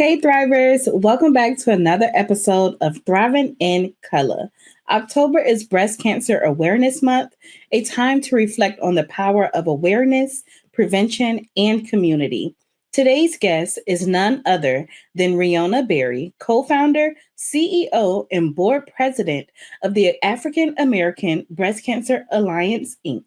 Hey Thrivers, welcome back to another episode of Thrivin in Color. October is Breast Cancer Awareness Month, a time to reflect on the power of awareness, prevention, and community. Today's guest is none other than Reona Berry, co-founder, CEO, and board president of the African American Breast Cancer Alliance, Inc.,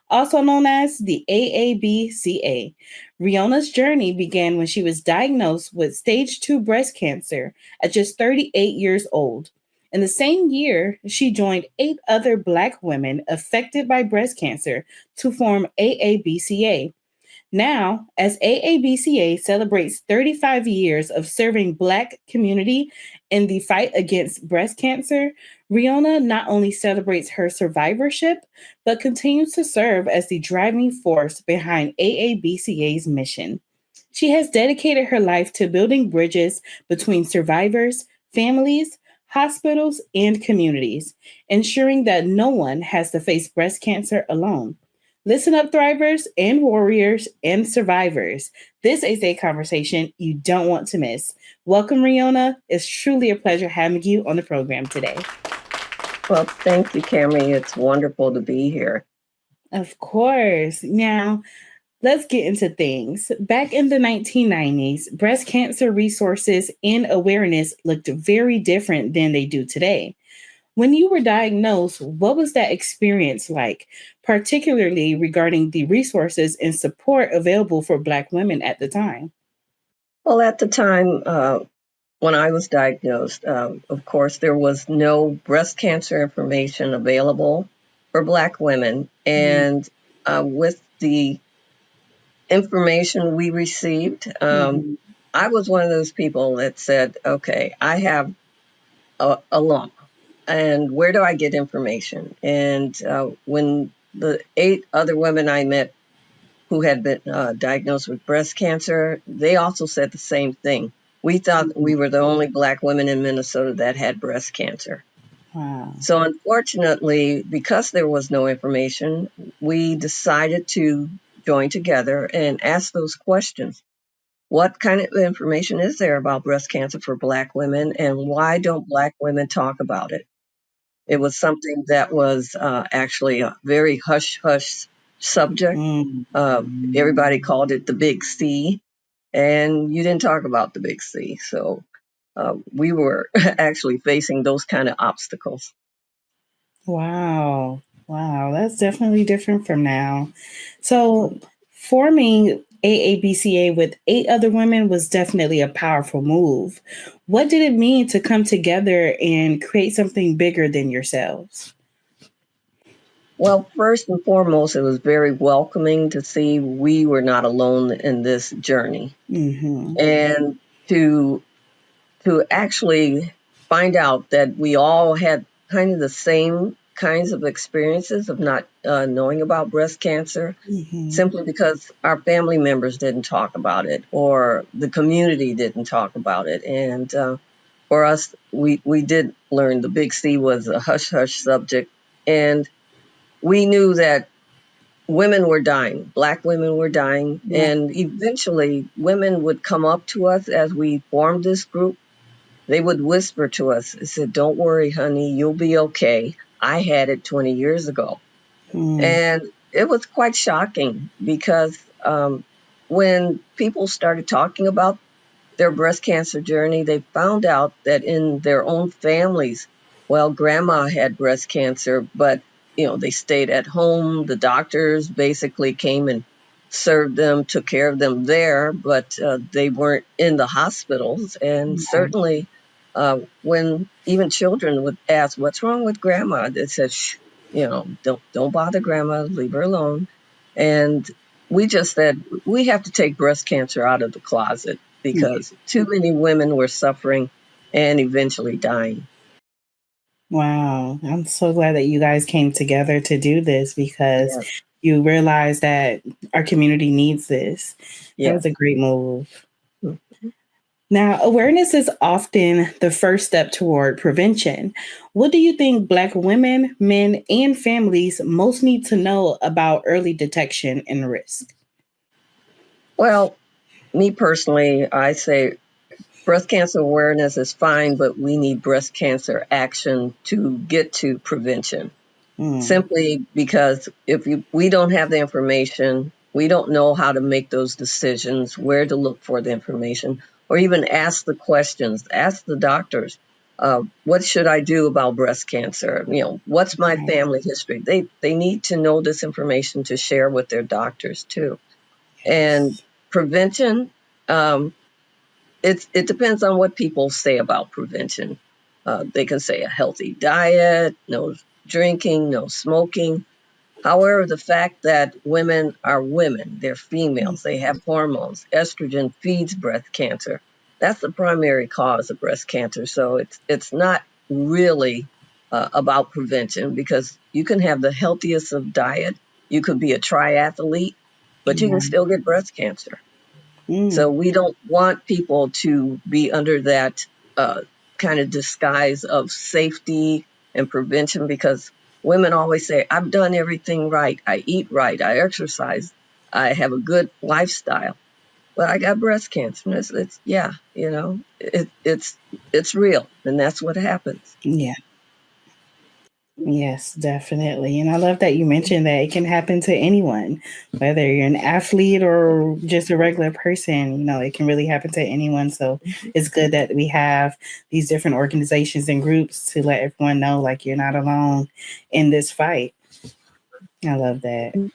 also known as the AABCA. Riona's journey began when she was diagnosed with stage 2 breast cancer at just 38 years old. In the same year, she joined 8 other Black women affected by breast cancer to form AABCA. Now, as AABCA celebrates 35 years of serving Black community in the fight against breast cancer, Reona not only celebrates her survivorship, but continues to serve as the driving force behind AABCA's mission. She has dedicated her life to building bridges between survivors, families, hospitals, and communities, ensuring that no one has to face breast cancer alone. Listen up, thrivers and warriors and survivors. This is a conversation you don't want to miss. Welcome, Reona. It's truly a pleasure having you on the program today. Well, thank you, Cammy. It's wonderful to be here. Of course. Now, let's get into things. Back in the 1990s, breast cancer resources and awareness looked very different than they do today. When you were diagnosed, what was that experience like, particularly regarding the resources and support available for Black women at the time? Well, at the time when I was diagnosed, of course, there was no breast cancer information available for Black women. And with the information we received, I was one of those people that said, okay, I have a lump. And where do I get information? And when the 8 other women I met who had been diagnosed with breast cancer, they also said the same thing. We thought we were the only Black women in Minnesota that had breast cancer. Wow. So unfortunately, because there was no information, we decided to join together and ask those questions. What kind of information is there about breast cancer for Black women, and why don't Black women talk about it? It was something that was actually a very hush-hush subject. Everybody called it the Big C, and you didn't talk about the Big C. So we were actually facing those kind of obstacles. Wow. Wow. That's definitely different from now. So, forming AABCA with 8 other women was definitely a powerful move. What did it mean to come together and create something bigger than yourselves? Well, first and foremost, it was very welcoming to see we were not alone in this journey. And to actually find out that we all had kind of the same kinds of experiences of not knowing about breast cancer, simply because our family members didn't talk about it or the community didn't talk about it. And for us, we did learn the Big C was a hush-hush subject. And we knew that women were dying, Black women were dying. And eventually women would come up to us as we formed this group. They would whisper to us, they said, "Don't worry, honey, you'll be okay. I had it 20 years ago." And it was quite shocking because when people started talking about their breast cancer journey, they found out that in their own families, well, grandma had breast cancer, but they stayed at home. The doctors basically came and served them, took care of them there, but they weren't in the hospitals. And certainly when even children would ask, "What's wrong with grandma?" They said, "Shh, don't bother grandma, leave her alone." And we just said, we have to take breast cancer out of the closet because too many women were suffering and eventually dying. Wow. I'm so glad that you guys came together to do this because you realize that our community needs this. That was a great move. Now, awareness is often the first step toward prevention. What do you think Black women, men, and families most need to know about early detection and risk? Well, me personally, I say breast cancer awareness is fine, but we need breast cancer action to get to prevention. Simply because if we don't have the information, we don't know how to make those decisions, where to look for the information, or even ask the questions, ask the doctors, what should I do about breast cancer? What's my family history? They need to know this information to share with their doctors too. And prevention, it depends on what people say about prevention. They can say a healthy diet, no drinking, no smoking. However, the fact that women are women, they're females, they have hormones, estrogen feeds breast cancer. That's the primary cause of breast cancer. So it's not really about prevention, because you can have the healthiest of diet, you could be a triathlete, but you can still get breast cancer. So we don't want people to be under that kind of disguise of safety and prevention, because women always say, I've done everything right. I eat right. I exercise. I have a good lifestyle. But I got breast cancer. And it's real. And that's what happens. Yeah. Yes, definitely. And I love that you mentioned that it can happen to anyone, whether you're an athlete or just a regular person, it can really happen to anyone. So it's good that we have these different organizations and groups to let everyone know, like, you're not alone in this fight. I love that.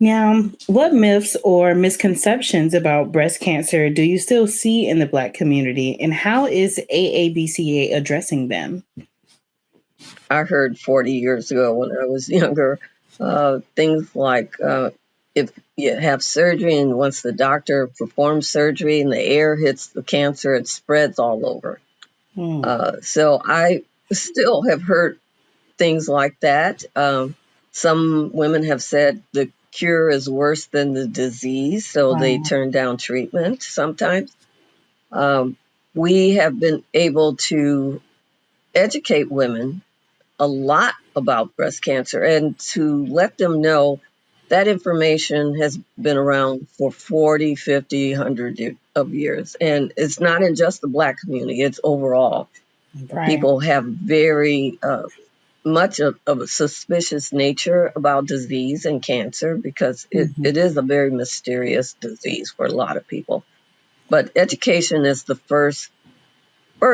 Now, what myths or misconceptions about breast cancer do you still see in the Black community, and how is AABCA addressing them? I heard 40 years ago when I was younger, things like if you have surgery and once the doctor performs surgery and the air hits the cancer, it spreads all over. So I still have heard things like that. Some women have said the cure is worse than the disease, so they turn down treatment sometimes. We have been able to educate women a lot about breast cancer and to let them know that information has been around for 40, 50, 100 of years. And it's not in just the Black community, it's overall. Right. People have very much of a suspicious nature about disease and cancer, because it is a very mysterious disease for a lot of people. But education is the first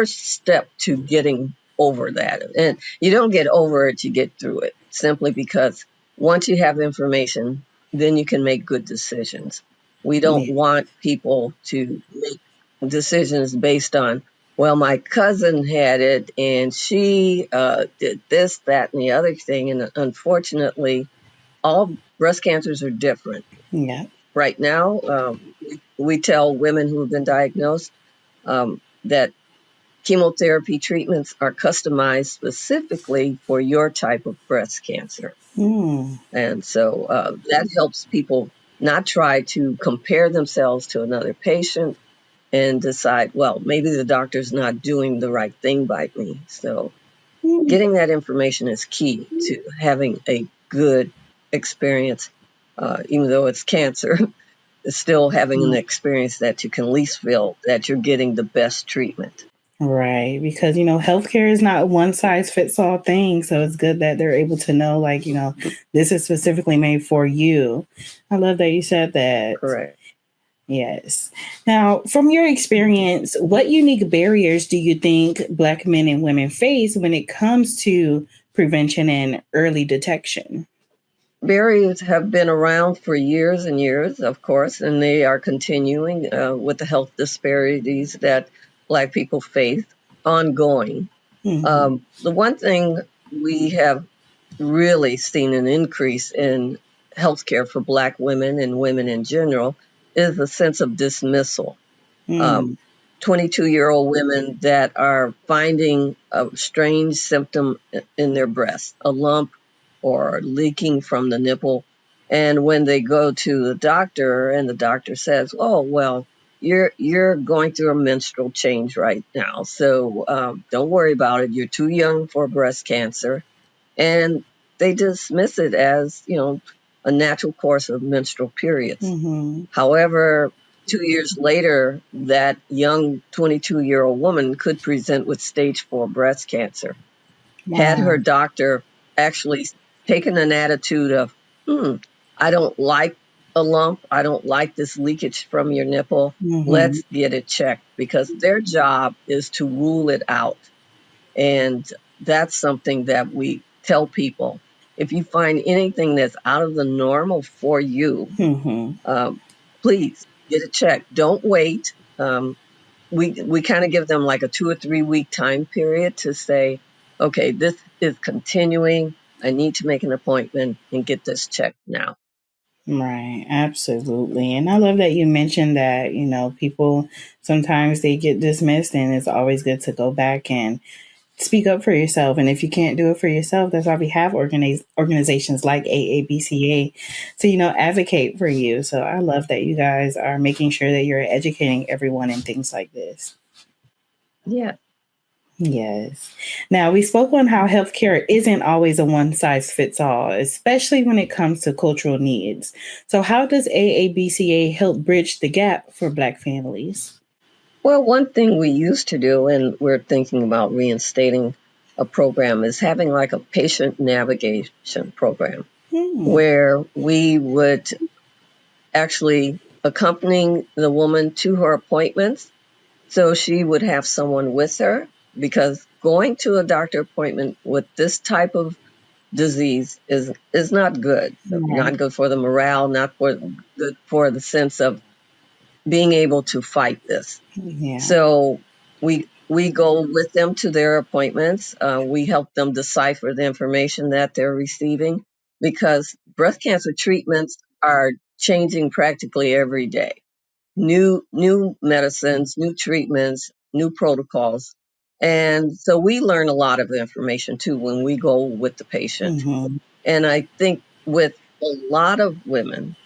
step to getting over that. And you don't get over it, you get through it, simply because once you have information, then you can make good decisions. We don't want people to make decisions based on, well, my cousin had it and she did this, that, and the other thing. And unfortunately, all breast cancers are different. Yeah. Right now, we tell women who have been diagnosed that chemotherapy treatments are customized specifically for your type of breast cancer. And so that helps people not try to compare themselves to another patient and decide, well, maybe the doctor's not doing the right thing by me. So getting that information is key to having a good experience, even though it's cancer. Still having an experience that you can at least feel that you're getting the best treatment. Right. Because, healthcare is not one size fits all thing. So it's good that they're able to know, like, this is specifically made for you. I love that you said that. Correct. Yes. Now, from your experience, what unique barriers do you think Black men and women face when it comes to prevention and early detection? Barriers have been around for years and years, of course, and they are continuing with the health disparities that Black people face ongoing. The one thing we have really seen an increase in healthcare for Black women and women in general is a sense of dismissal. 22-year-old women that are finding a strange symptom in their breast, a lump or leaking from the nipple. And when they go to the doctor and the doctor says, oh, well, you're going through a menstrual change right now, so don't worry about it. You're too young for breast cancer. And they dismiss it as, a natural course of menstrual periods. However, 2 years later, that young 22-year-old woman could present with stage 4 breast cancer. Had her Wow. doctor actually taken an attitude of, I don't like a lump, I don't like this leakage from your nipple, Mm-hmm. let's get it checked, because their job is to rule it out. And that's something that we tell people. If you find anything that's out of the normal for you, Mm-hmm. please get it checked. Don't wait. We kind of give them like a 2 or 3 week time period to say, okay, this is continuing. I need to make an appointment and get this checked now. Right, absolutely. And I love that you mentioned that, people sometimes they get dismissed, and it's always good to go back and speak up for yourself. And if you can't do it for yourself, that's why we have organizations like AABCA to, advocate for you. So I love that you guys are making sure that you're educating everyone in things like this. Yeah. Yes. Now, we spoke on how healthcare isn't always a one size fits all, especially when it comes to cultural needs. So, how does AABCA help bridge the gap for Black families? Well, one thing we used to do, and we're thinking about reinstating a program, is having like a patient navigation program Hmm. where we would actually accompany the woman to her appointments. So she would have someone with her, because going to a doctor appointment with this type of disease is not good. Right. Not good for the morale, not for good for the sense of being able to fight this. Yeah. So we go with them to their appointments. We help them decipher the information that they're receiving, because breast cancer treatments are changing practically every day. New medicines, new treatments, new protocols. And so we learn a lot of information too when we go with the patient. Mm-hmm. And I think with a lot of women,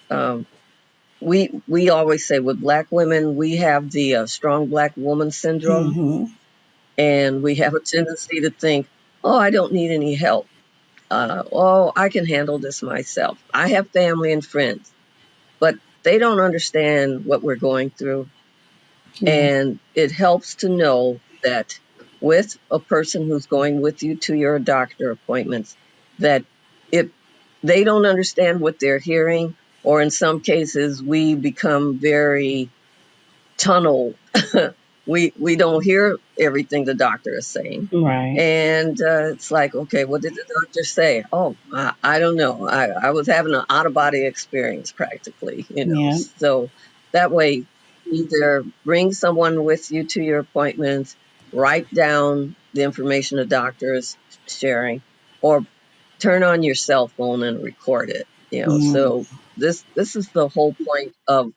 we always say with Black women, we have the strong Black woman syndrome, Mm-hmm. and we have a tendency to think, oh, I don't need any help. Oh, I can handle this myself. I have family and friends, but they don't understand what we're going through. Yeah. And it helps to know that with a person who's going with you to your doctor appointments, that if they don't understand what they're hearing, or in some cases, we become very tunnel. We don't hear everything the doctor is saying. Right. And it's like, okay, what did the doctor say? Oh, I don't know. I was having an out of body experience practically. Yeah. So that way, either bring someone with you to your appointments, write down the information the doctor is sharing, or turn on your cell phone and record it. Mm. So this is the whole point of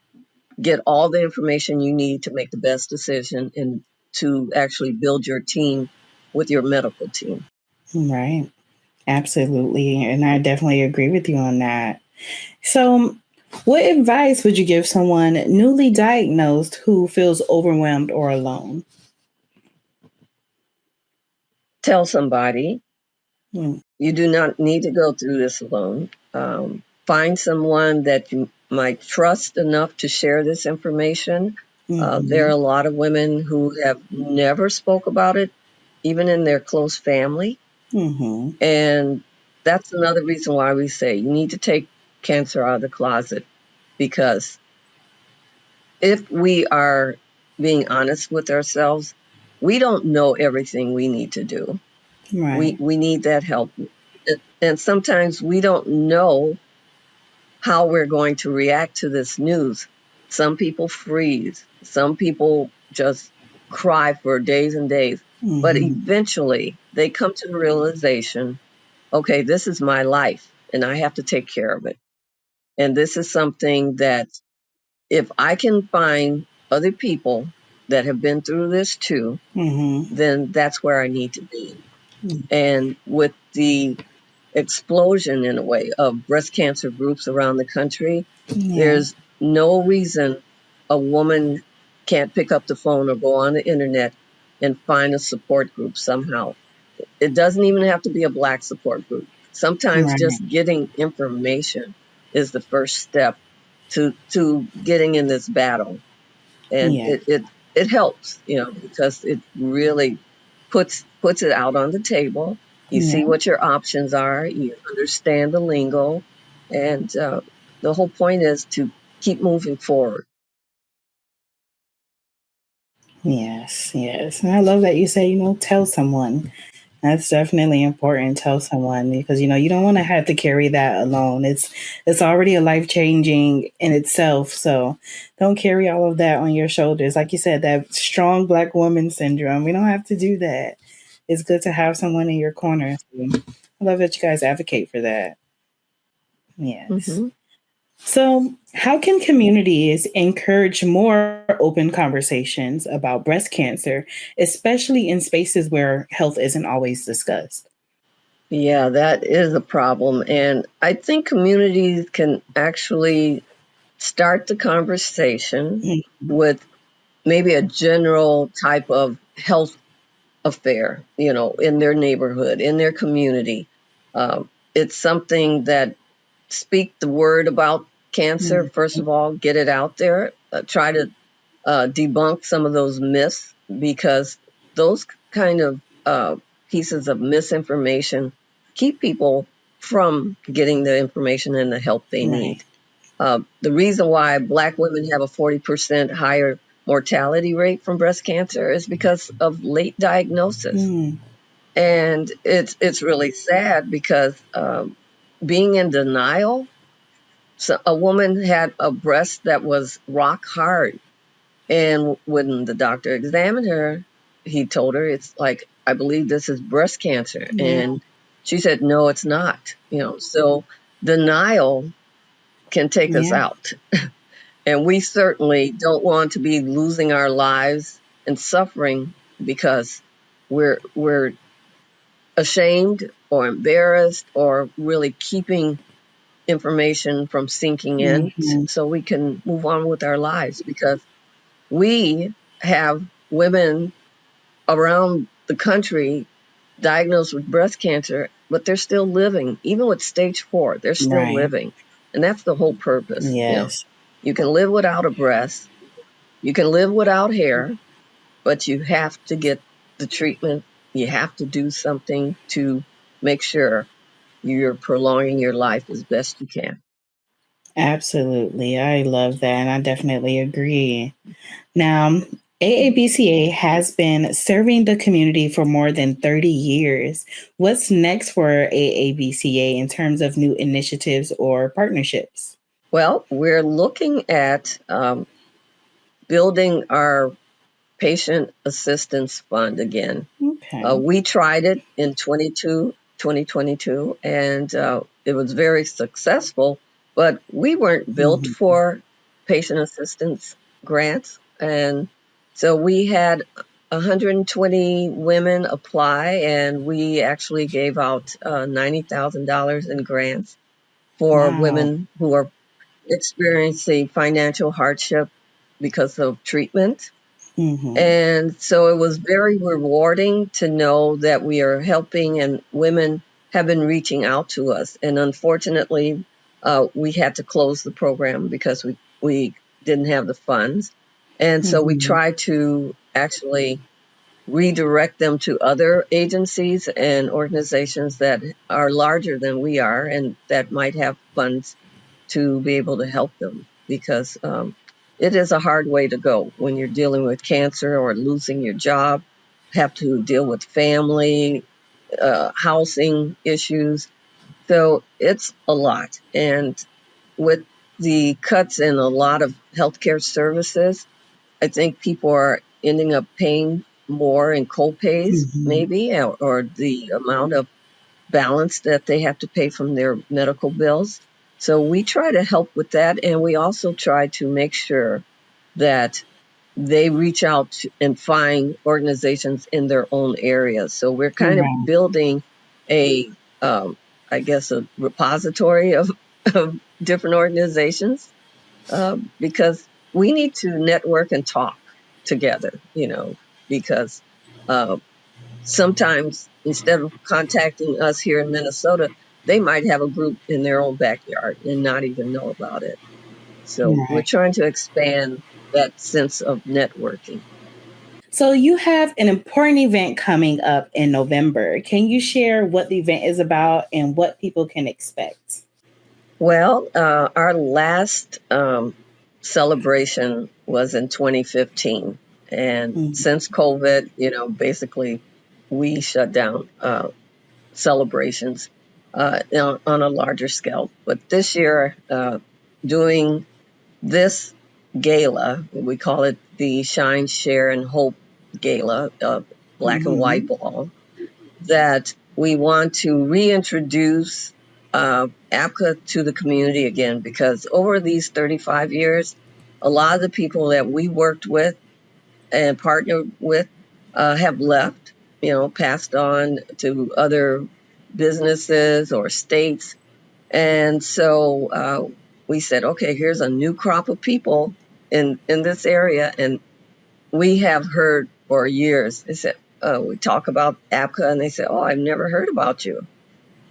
get all the information you need to make the best decision and to actually build your team with your medical team. Right. Absolutely. And I definitely agree with you on that. So, what advice would you give someone newly diagnosed who feels overwhelmed or alone? Tell somebody. Mm. You do not need to go through this alone. Find someone that you might trust enough to share this information. There are Mm-hmm. a lot of women who have never spoke about it, even in their close family. Mm-hmm. And that's another reason why we say you need to take cancer out of the closet, because if we are being honest with ourselves, we don't know everything we need to do. We Right. we need that help. And sometimes we don't know how we're going to react to this news. Some people freeze. Some people just cry for days and days. But Mm-hmm. eventually they come to the realization, okay, this is my life and I have to take care of it. And this is something that if I can find other people that have been through this too, Mm-hmm. then that's where I need to be. And with the explosion, in a way, of breast cancer groups around the country, Yeah. there's no reason a woman can't pick up the phone or go on the internet and find a support group somehow. It doesn't even have to be a Black support group. Sometimes Right. just getting information is the first step to getting in this battle. and Yeah. it helps, because it really puts it out on the table. You see Yeah. what your options are. You understand the lingo, and the whole point is to keep moving forward. Yes. Yes. And I love that you say, tell someone. That's definitely important. Tell someone because you don't want to have to carry that alone. It's already a life changing in itself. So don't carry all of that on your shoulders. Like you said, that strong black woman syndrome. We don't have to do that. It's good to have someone in your corner. So I love that you guys advocate for that. Yes. Hmm. So, how can communities encourage more open conversations about breast cancer, especially in spaces where health isn't always discussed? Yeah, that is a problem. And I think communities can actually start the conversation Mhm. with maybe a general type of health affair, in their neighborhood, in their community. It's something that speak the word about cancer, first Mhm. of all, get it out there, try to debunk some of those myths, because those kind of pieces of misinformation keep people from getting the information and the help they Right. need. The reason why Black women have a 40% higher mortality rate from breast cancer is because of late diagnosis. Mm. And it's really sad because being in denial. So a woman had a breast that was rock hard, and when the doctor examined her, he told her, it's like, I believe this is breast cancer. Yeah. And she said, no, it's not. So denial can take us Yeah. out. And we certainly don't want to be losing our lives and suffering because we're ashamed or embarrassed or really keeping information from sinking in, Mhm. so we can move on with our lives, because we have women around the country diagnosed with breast cancer, but they're still living. Even with stage 4, they're still Right. living. And that's the whole purpose. Yes. You can live without a breast, you can live without hair, but you have to get the treatment. You have to do something to make sure you're prolonging your life as best you can. Absolutely. I love that. And I definitely agree. Now, AABCA has been serving the community for more than 30 years. What's next for AABCA in terms of new initiatives or partnerships? Well, we're looking at building our patient assistance fund again. Okay. We tried it in 2022, and it was very successful, but we weren't built Mhm. for patient assistance grants. And so we had 120 women apply, and we actually gave out $90,000 in grants for Wow. women who are experiencing financial hardship because of treatment. Hmm. And so it was very rewarding to know that we are helping, and women have been reaching out to us. And unfortunately, we had to close the program because we didn't have the funds. And so we Hmm. try to actually redirect them to other agencies and organizations that are larger than we are and that might have funds to be able to help them, because it is a hard way to go when you're dealing with cancer or losing your job, have to deal with family, housing issues. So it's a lot. And with the cuts in a lot of healthcare services, I think people are ending up paying more in co-pays, Hmm. maybe, or the amount of balance that they have to pay from their medical bills. So we try to help with that. And we also try to make sure that they reach out and find organizations in their own areas. So we're kind of Right. building a, um, I guess, a repository of different organizations, because we need to network and talk together, because uh, sometimes instead of contacting us here in Minnesota, they might have a group in their own backyard and not even know about it. So we're Right. trying to expand that sense of networking. So you have an important event coming up in November. Can you share what the event is about and what people can expect? Well, our last celebration was in 2015. And Mm-hmm. since COVID, basically we shut down celebrations on a larger scale. But this year, doing this gala, we call it the Shine, Share, and Hope Gala, Black and White Mm-hmm. Ball, that we want to reintroduce APCA to the community again, because over these 35 years, a lot of the people that we worked with and partnered with have left, passed on to other businesses or states. And so we said, okay, here's a new crop of people in this area. And we have heard for years, they said, we talk about APCA, and they say, oh, I've never heard about you.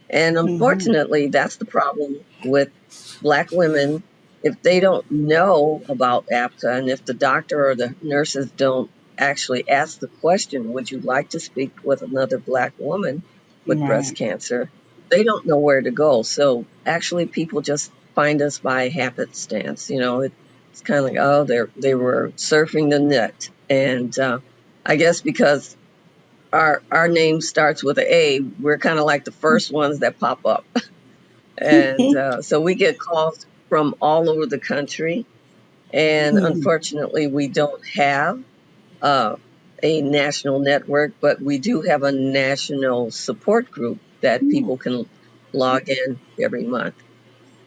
And Mm-hmm. unfortunately, that's the problem with Black women. If they don't know about APCA, and if the doctor or the nurses don't actually ask the question, would you like to speak with another Black woman with breast Right. cancer? They don't know where to go. So actually, people just find us by happenstance. It's kind of like, oh, they were surfing the net. And I guess because our name starts with an A, we're kind of like the first ones that pop up. And so we get calls from all over the country. And Mhm. unfortunately, we don't have uh, a national network, but we do have a national support group that people can log in every month.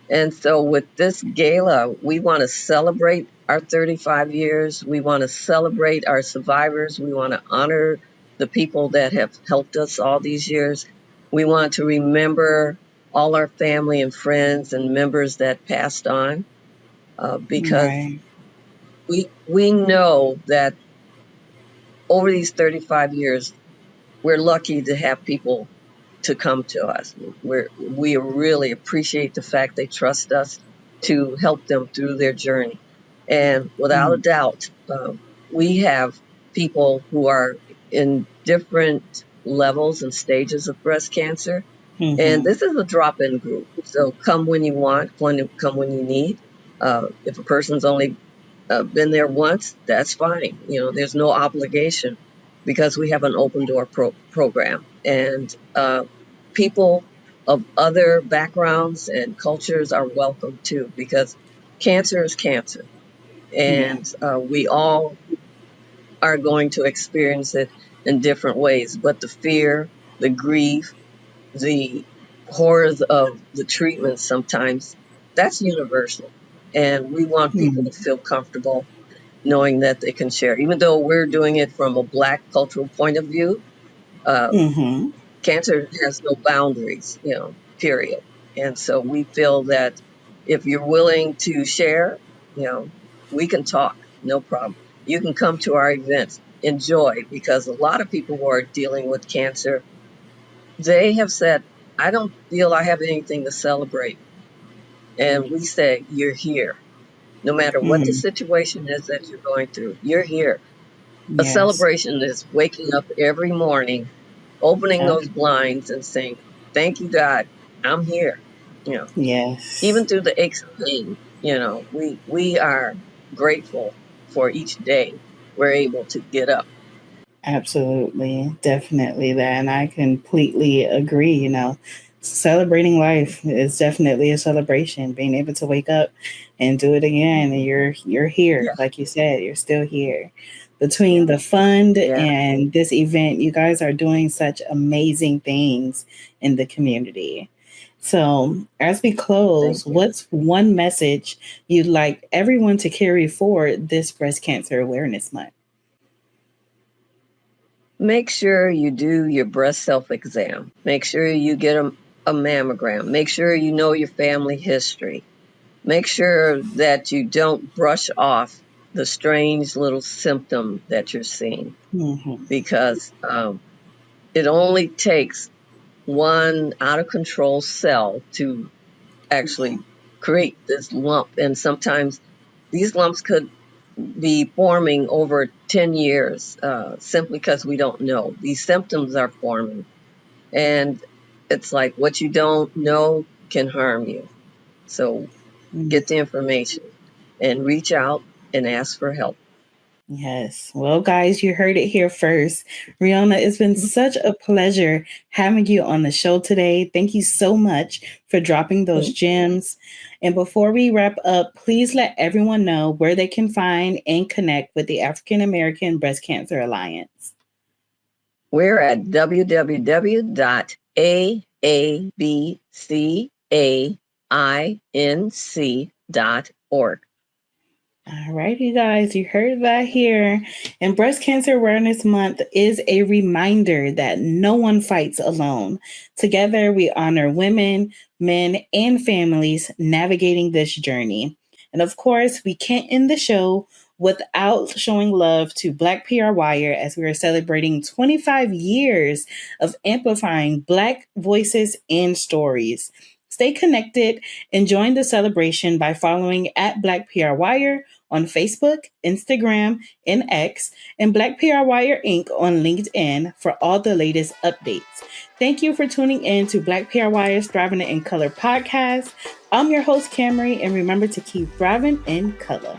And so with this gala, we want to celebrate our 35 years. We want to celebrate our survivors. We want to honor the people that have helped us all these years. We want to remember all our family and friends and members that passed on, because Right. we know that over these 35 years, we're lucky to have people to come to us. We really appreciate the fact they trust us to help them through their journey. And without a Mm. doubt, we have people who are in different levels and stages of breast cancer. And Mm-hmm. this is a drop in group. So come when you want, come when you need. If a person's only been there once, that's fine. There's no obligation, because we have an open door program. And people of other backgrounds and cultures are welcome too, because cancer is cancer. Yeah. And we all are going to experience it in different ways. But the fear, the grief, the horrors of the treatment sometimes, that's universal. And we want people to Mm. feel comfortable knowing that they can share. Even though we're doing it from a Black cultural point of view, uh, Mm-hmm. cancer has no boundaries, period. And so we feel that if you're willing to share, you know, we can talk, no problem. You can come to our events, enjoy, because a lot of people who are dealing with cancer, they have said, I don't feel I have anything to celebrate. And we say, you're here. No matter what the Mm. situation is that you're going through, you're here. A Yes. celebration is waking up every morning, opening Yep. those blinds and saying, thank you, God, I'm here. You know, Yes. even through the aches and pain, we are grateful for each day we're able to get up. Absolutely. Definitely that. And I completely agree. Celebrating life is definitely a celebration. Being able to wake up and do it again, and you're here. Yeah, Like you said, you're still here. Between the fund yeah. and this event, you guys are doing such amazing things in the community. So, as we close, Thank you. what's one message you'd like everyone to carry forward this Breast Cancer Awareness Month? Make sure you do your breast self exam. Make sure you get a mammogram. Make sure you know your family history. Make sure that you don't brush off the strange little symptom that you're seeing, Mm-hmm. because it only takes one out of control cell to actually create this lump. And sometimes these lumps could be forming over 10 years simply because we don't know. These symptoms are forming. And it's like what you don't know can harm you. So get the information and reach out and ask for help. Yes. Well, guys, you heard it here first. Reona, it's been such a pleasure having you on the show today. Thank you so much for dropping those gems. And before we wrap up, please let everyone know where they can find and connect with the African American Breast Cancer Alliance. We're at www.AABCAINC.org. All right, you guys, you heard that here. And Breast Cancer Awareness Month is a reminder that no one fights alone. Together, we honor women, men, and families navigating this journey. And of course, we can't end the show without showing love to Black PR Wire as we are celebrating 25 years of amplifying Black voices and stories. Stay connected and join the celebration by following at Black PR Wire on Facebook, Instagram, and X, and Black PR Wire Inc. on LinkedIn for all the latest updates. Thank you for tuning in to Black PR Wire's Thriving in Color podcast. I'm your host, Camry, and remember to keep thriving in color.